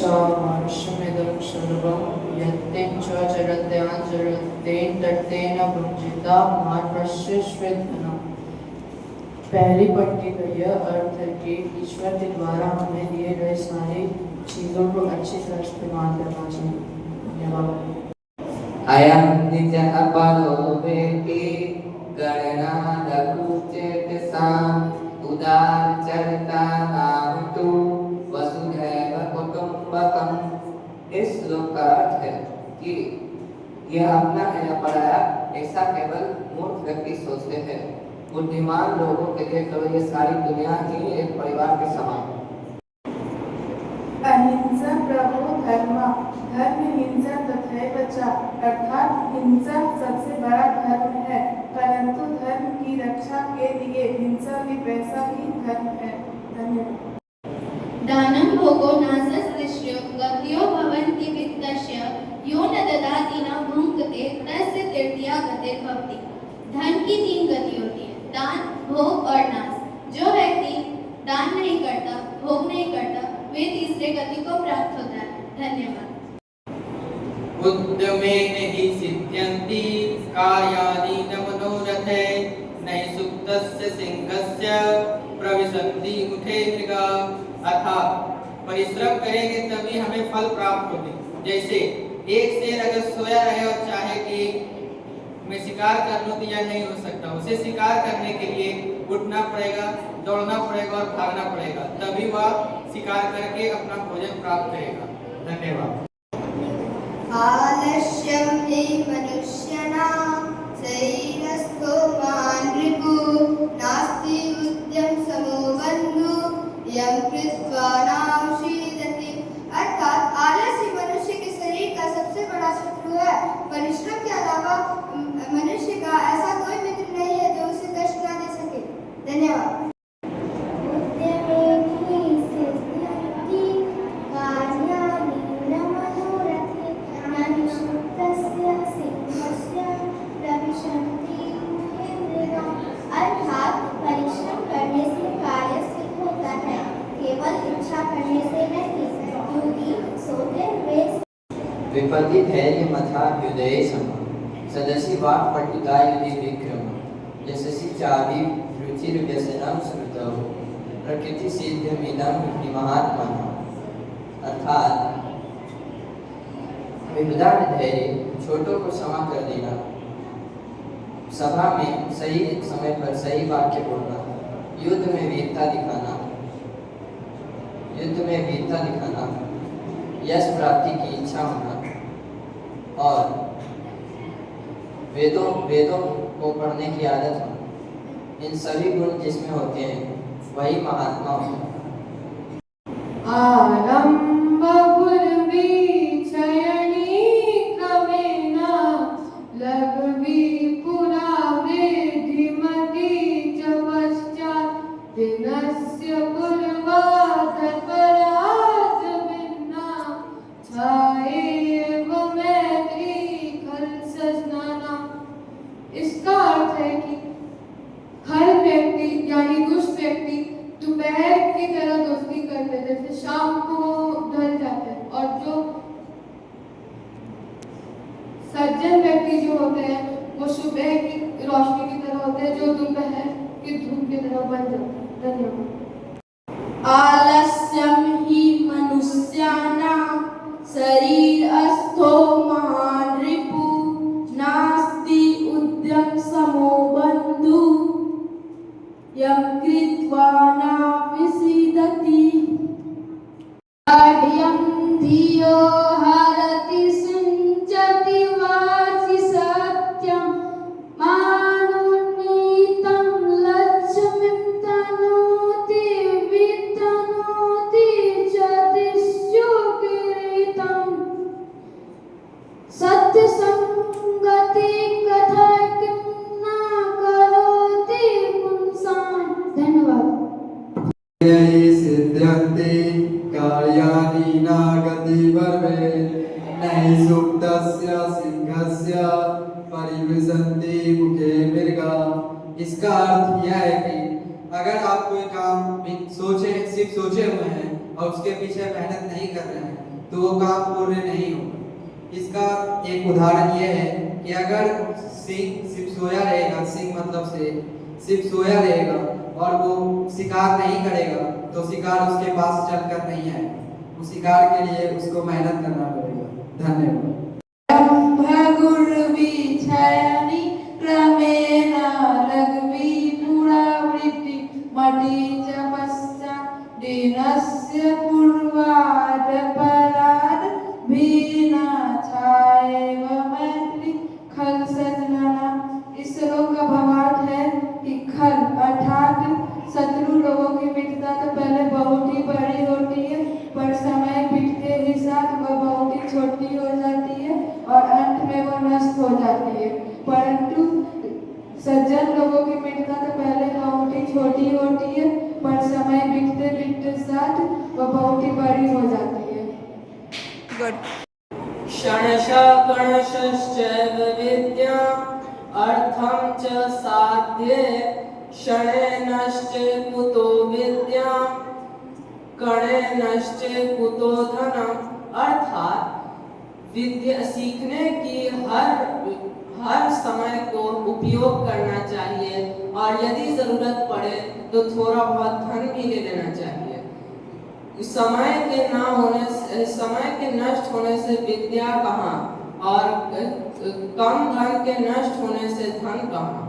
मानुष्यमिदं सर्वं यत्तेन च जरत्यां तत्तेन भुञ्जीता मानुष्यस्वेदनम्। पहली पंक्ति का यह अर्थ है कि ईश्वर के द्वारा हमें दिए गए सारी चीजों को अच्छी तरह इस्तेमाल करना चाहिए। धन्यवाद। अयं निजः परो वेति गणना लघुचेतसाम् उदारचरितानां तु वसुधैव कुटुम्बकम्। इस श्लोक का अर्थ है कि यह अपना है या पराया ऐसा केवल मूर्ख व्यक्ति सोचते हैं। बुद्धिमान लोगों के लिए तो ये सारी दुनिया ही एक परिवार के समान है। अहिंसा प्रभु धर्म धर्म हिंसा तथैव च, अर्थात हिंसा सबसे बड़ा धर्म है, परंतु धर्म की रक्षा के लिए हिंसा भी वैसा ही धर्म है। धन्यवाद। दानं भोगो नासदृश्यो गत्यो भवन्ति वित्तस्य यो न ददाति न भुङ्क्ते तस्य तृतीया गतिर्भवति। धन की 3 गति होती है, दान, भोग और नाश। जो व्यक्ति दान नहीं करता, भोग नहीं करता, वे तीसरे गति को प्राप्त होता है। धन्यवाद। उद्यमेन हि सिद्ध्यन्ति कार्याणि न मनोरथे नहि सुप्तस्य सिंहस्य प्रविशन्ति मुखे मृगा। अर्थात परिश्रम करेंगे तभी हमें फल प्राप्त होंगे। जैसे एक शेर अगर सोया रहे और चाहे कि मैं शिकार कर लूं तो यह नहीं हो सकता। उसे शिकार करने के लिए उठना पड़ेगा, दौड़ना पड़ेगा और भागना पड़ेगा, तभी वह शिकार करके अपना भोजन प्राप्त करेगा। धन्यवाद। आलस्यं हि मनुष्याणां शरीरस्थो मानृपु नास्ति उद्यम समो बन्धु यं कृत्वा नाशीदति। अर्थात आलस्य मनुष्य के शरीर का सबसे बड़ा शत्रु है। परिश्रम के अलावा मनुष्य का ऐसा कोई मित्र नहीं है जो उसे कष्ट न दे सके। धन्यवाद। अर्थात परिश्रम करने से कार्य सिद्ध होता है, केवल इच्छा करने से नहीं, क्योंकि सोते हुए विपत्ति धैर्य मथा हृदय सम सदसि वाक् पटुता युधि विक्रम यशसि चाभि रुचिर व्यसनम स्मृतौ प्रकृति सिद्ध्यमिदं हि महात्मनः। अर्थात विपदा में धैर्य, छोटों को क्षमा कर देना, सभा में सही समय पर सही वाक्य बोलना, युद्ध में वीरता दिखाना, यश प्राप्ति की इच्छा होना और वेदों को पढ़ने की आदत होना, इन सभी गुण जिसमें होते हैं वही महात्मा होता है। इसका अर्थ है कि हर व्यक्ति यानी दुष्ट व्यक्ति दोपहर की तरह दोस्ती करते हैं, जैसे शाम को ढल जाते हैं, और जो सज्जन व्यक्ति जो होते हैं वो सुबह की रोशनी की तरह होते हैं, जो दोपहर की धूप की तरह बन जाते हैं। धन्यवाद। आलस्यं हि मनुष्याणां शरीरस्थो महान् रिपु नास्ति उद्यम समो बन्धु यं कृत्वा नाविसीदति। आढ्यं धियो हरति सिञ्चति वाचि सत्यं मानुन्नीतं लक्ष्मीं तनोति वितनोति च दिश्यो किरीटम्। सत्यसंगति कथा किं न करोति पुंसान्। धन्यवाद। सिद्ध्यन्ति कार्याणि न गतिवर्वे नहि सुप्तस्य सिंहस्य परिविशन्ति मुखे मृगा। इसका अर्थ यह है कि अगर आप कोई काम सिर्फ सोचे हुए हैं और उसके पीछे मेहनत नहीं कर रहे हैं तो वो काम पूर्ण नहीं होगा। इसका एक उदाहरण ये है कि अगर सिंह सिर्फ सोया रहेगा, सिंह मतलब से सिर्फ सोया रहेगा और वो शिकार नहीं करेगा तो शिकार उसके पास चलकर नहीं आएगा। उस शिकार के लिए उसको मेहनत करना पड़ेगा। धन्यवाद। भगुर्विच्छयनि क्रमेण लघ्वी पुरावृत्ति मति च पश्चात् दीनस्य पूर्वाद् पराद् भीना छायेव मैत्री खल सजना। इस श्लोक का भावार्थ है कि खल अर्थात शत्रु लोगों की मित्रता तो पहले बहुत ही बड़ी होती है, पर समय बीतते ही साथ वह बहुत ही छोटी हो जाती है और अंत में वह नष्ट हो जाती है। परंतु सज्जन लोगों की मित्रता तो पहले बहुत ही छोटी होती है, पर समय बीतते बीतते साथ वह बहुत ही बड़ी हो जाती है। क्षणशः कणशश्चैव विद्या अर्थं च साध्ये क्षणेनश्चे कुतो विद्या कणेनश्चे कुतो धनम्। अर्थात विद्या सीखने की हर समय को उपयोग करना चाहिए और यदि जरूरत पड़े तो थोड़ा बहुत धन भी ले लेना चाहिए। समय के नष्ट होने से विद्या कहाँ और कम धन के नष्ट होने से धन कहाँ।